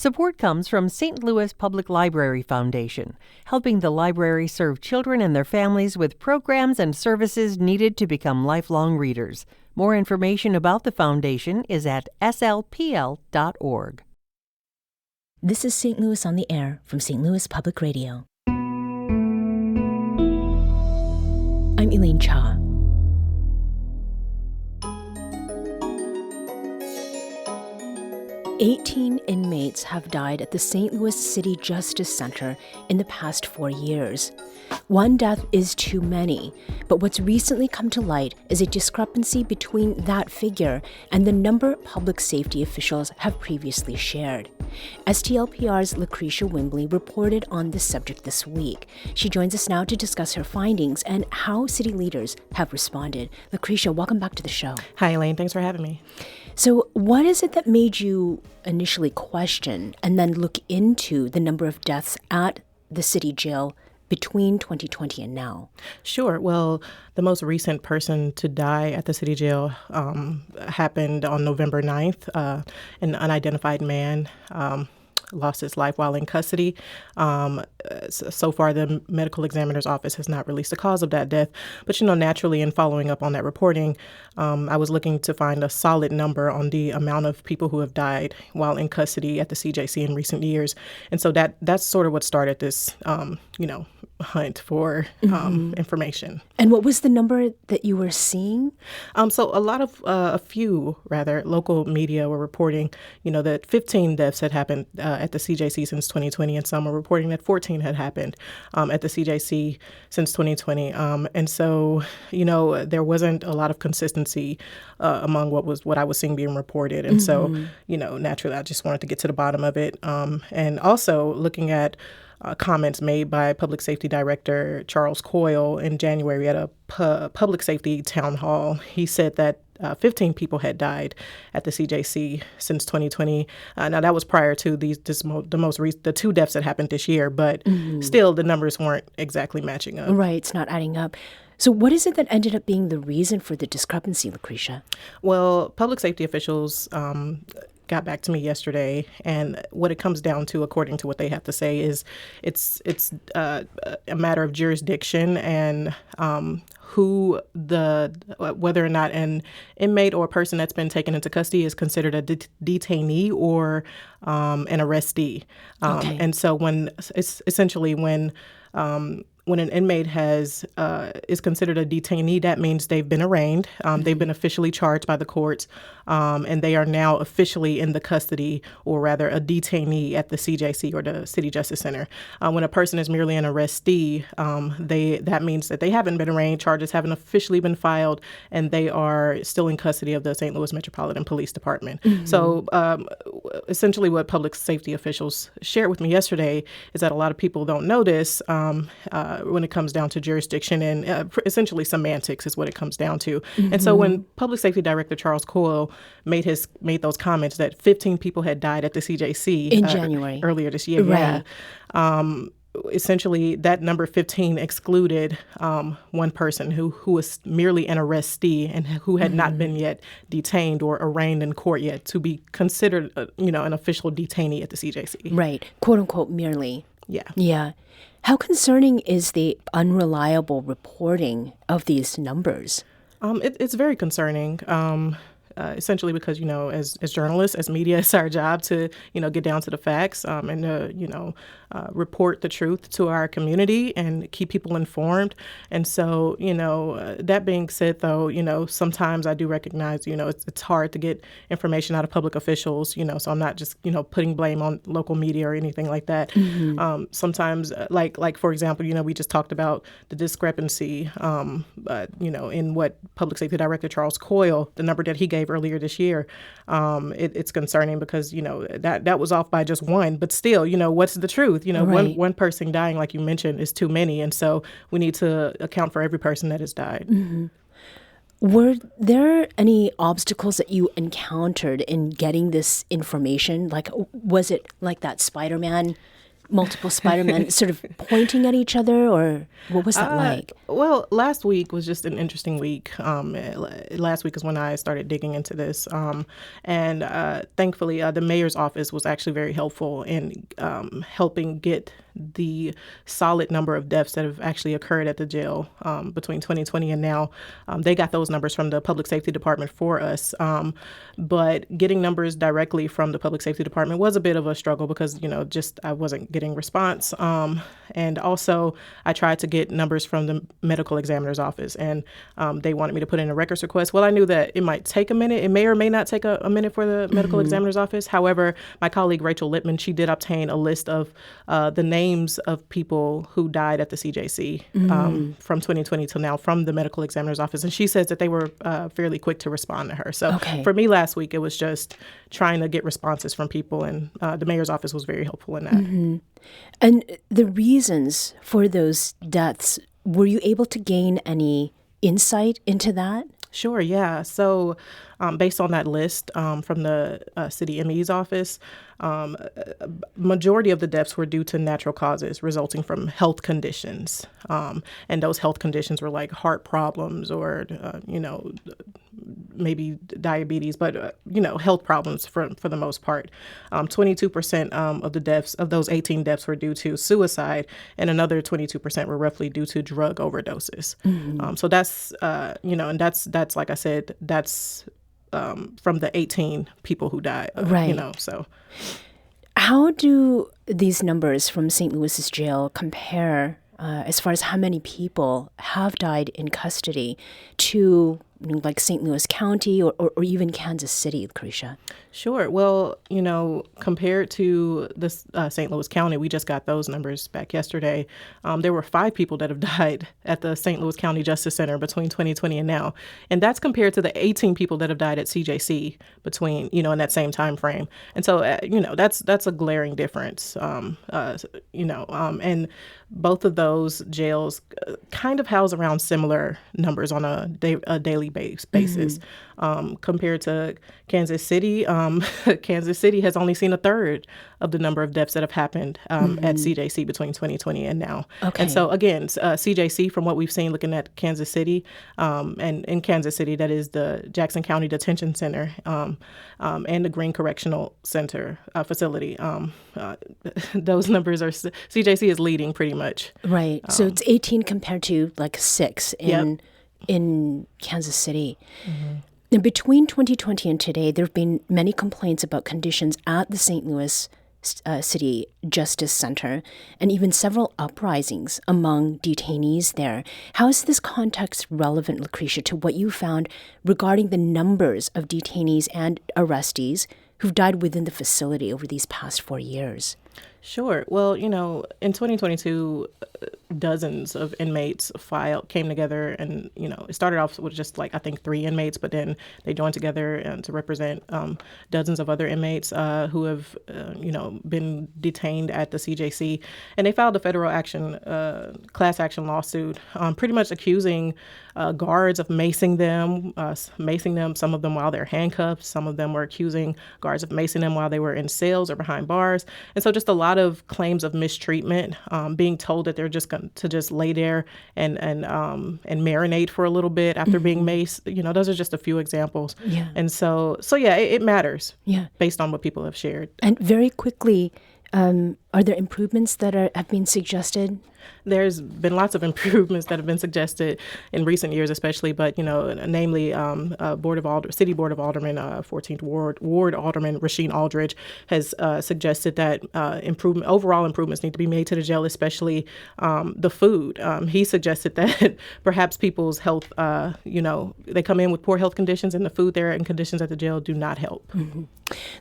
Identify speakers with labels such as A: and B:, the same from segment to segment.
A: Support comes from St. Louis Public Library Foundation, helping the library serve children and their families with programs and services needed to become lifelong readers. More information about the foundation is at slpl.org.
B: This is St. Louis on the Air from St. Louis Public Radio. I'm Elaine Cha. "18 inmates have died at the St. Louis City Justice Center in the past 4 years. One death is too many, but what's recently come to light is a discrepancy between that figure and the number public safety officials have previously shared. STLPR's Lacretia Wimbley reported on this subject this week. She joins us now to discuss her findings and how city leaders have responded. Lacretia, welcome back to the show.
C: Hi, Elaine. Thanks for having me.
B: So what is it that made you initially question and then look into the number of deaths at the city jail between 2020 and now?
C: Sure. Well, the most recent person to die at the city jail happened on November 9th. An unidentified man lost his life while in custody. So far, the medical examiner's office has not released the cause of that death. But, naturally, in following up on that reporting, I was looking to find a solid number on the amount of people who have died while in custody at the CJC in recent years. And so that's sort of what started this, hunt for information.
B: And what was the number that you were seeing?
C: So a few local media were reporting, that 15 deaths had happened at the CJC since 2020, and some were reporting that 14 had happened at the CJC since 2020. And so, there wasn't a lot of consistency among what I was seeing being reported. And so, naturally, I just wanted to get to the bottom of it. And also looking at comments made by Public Safety Director Charles Coyle in January at a public safety town hall. He said that 15 people had died at the CJC since 2020. Now, that was prior to the two deaths that happened this year, but still the numbers weren't exactly matching up.
B: Right, it's not adding up. So what is it that ended up being the reason for the discrepancy, Lacretia?
C: Well, public safety officials got back to me yesterday, and what it comes down to, according to what they have to say, is it's a matter of jurisdiction and whether or not an inmate or a person that's been taken into custody is considered a detainee or an arrestee.
B: Okay.
C: And so when an inmate is considered a detainee, that means they've been arraigned, they've been officially charged by the courts, and they are now officially in the custody, or rather a detainee at the CJC or the City Justice Center. When a person is merely an arrestee, that means that they haven't been arraigned, charges haven't officially been filed, and they are still in custody of the St. Louis Metropolitan Police Department. So essentially what public safety officials shared with me yesterday is that a lot of people don't know this when it comes down to jurisdiction and essentially semantics is what it comes down to. And so when Public Safety Director Charles Coyle made those comments that 15 people had died at the CJC
B: in January
C: earlier this year,
B: right.
C: Essentially that number 15 excluded one person who was merely an arrestee and who had not been yet detained or arraigned in court yet to be considered an official detainee at the CJC.
B: Right, quote unquote merely.
C: Yeah.
B: How concerning is the unreliable reporting of these numbers?
C: It's very concerning. Essentially because, as journalists, as media, it's our job to, get down to the facts and to, report the truth to our community and keep people informed. And so, that being said, though, sometimes I do recognize, it's hard to get information out of public officials, so I'm not just, putting blame on local media or anything like that. Sometimes, like for example, we just talked about the discrepancy, in what Public Safety Director Charles Coyle, the number that he gave earlier this year, it's concerning because, that was off by just one. But still, what's the truth?
B: Right.
C: One person dying, like you mentioned, is too many. And so we need to account for every person that has died.
B: Were there any obstacles that you encountered in getting this information? Like, was it like that Spider-Man multiple Spider-Men sort of pointing at each other, or what was that like?
C: Well, last week was just an interesting week. Last week is when I started digging into this. And thankfully, the mayor's office was actually very helpful in helping get the solid number of deaths that have actually occurred at the jail between 2020 and now. They got those numbers from the Public Safety Department for us. But getting numbers directly from the Public Safety Department was a bit of a struggle because, just I wasn't getting response. And also, I tried to get numbers from the medical examiner's office, and they wanted me to put in a records request. Well, I knew that it might take a minute. It may or may not take a minute for the medical examiner's office. However, my colleague Rachel Lippman, she did obtain a list of the names of people who died at the CJC from 2020 till now from the medical examiner's office. And she says that they were fairly quick to respond to her. So for me last week, it was just trying to get responses from people, and the mayor's office was very helpful in that.
B: And the reasons for those deaths, were you able to gain any insight into that?
C: Sure, yeah. So based on that list from the city ME's office, majority of the deaths were due to natural causes resulting from health conditions. And those health conditions were like heart problems or, maybe diabetes, but, health problems for the most part. 22% of the deaths, of those 18 deaths, were due to suicide, and another 22% were roughly due to drug overdoses. So that's, and that's like I said, that's from the 18 people who died,
B: right.
C: So.
B: How do these numbers from St. Louis's jail compare as far as how many people have died in custody to like St. Louis County or even Kansas City, Lacretia?
C: Sure. Well, compared to this St. Louis County, we just got those numbers back yesterday. There were 5 people that have died at the St. Louis County Justice Center between 2020 and now. And that's compared to the 18 people that have died at CJC between, in that same time frame. And so, that's a glaring difference, and both of those jails kind of house around similar numbers on a daily basis. Compared to Kansas City, Kansas City has only seen a third of the number of deaths that have happened at CJC between 2020 and now. And so again, CJC, from what we've seen looking at Kansas City, and in Kansas City, that is the Jackson County Detention Center and the Green Correctional Center facility. Those numbers are, CJC is leading pretty much.
B: Right. So it's 18 compared to like 6 in Kansas City. And between 2020 and today, there have been many complaints about conditions at the St. Louis City Justice Center and even several uprisings among detainees there. How is this context relevant, Lacretia, to what you found regarding the numbers of detainees and arrestees who've died within the facility over these past 4 years?
C: Sure. Well, in 2022, dozens of inmates came together, and it started off with just I think 3 inmates, but then they joined together to represent dozens of other inmates who have been detained at the CJC, and they filed a federal class action lawsuit, pretty much accusing guards of macing them, some of them while they're handcuffed. Some of them were accusing guards of macing them while they were in cells or behind bars. And so just a lot of claims of mistreatment, being told that they're just going to just lay there and marinate for a little bit after being maced. Those are just a few examples.
B: Yeah.
C: And so it matters based on what people have shared.
B: And very quickly, are there improvements that have been suggested?
C: There's been lots of improvements that have been suggested in recent years, especially, but namely, City Board of Aldermen, 14th Ward Alderman Rasheen Aldridge has suggested that overall improvements need to be made to the jail, especially the food. He suggested that perhaps people's health, they come in with poor health conditions, and the food there and conditions at the jail do not help.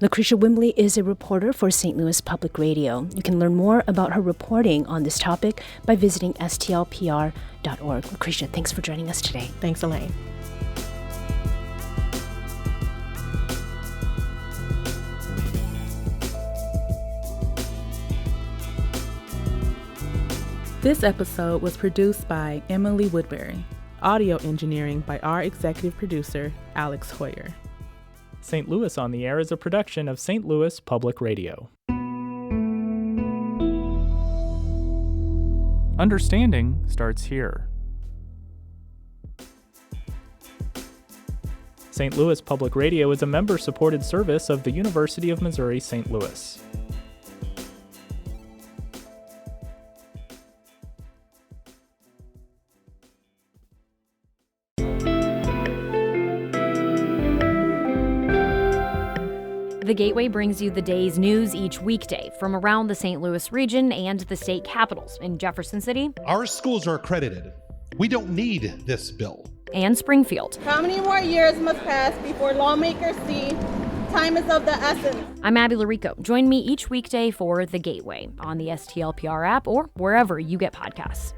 B: Lacretia Wimbley is a reporter for St. Louis Public Radio. You can learn more about her reporting on this topic by visiting STLPR.org. Lacretia, thanks for joining us today.
C: Thanks, Elaine.
D: This episode was produced by Emily Woodbury. Audio engineering by our executive producer, Alex Hoyer.
E: St. Louis on the Air is a production of St. Louis Public Radio. Understanding starts here. St. Louis Public Radio is a member-supported service of the University of Missouri-St. Louis.
F: The Gateway brings you the day's news each weekday from around the St. Louis region and the state capitals in Jefferson City.
G: Our schools are accredited. We don't need this bill.
F: And Springfield.
H: How many more years must pass before lawmakers see time is of the essence?
F: I'm Abby Larico. Join me each weekday for The Gateway on the STLPR app or wherever you get podcasts.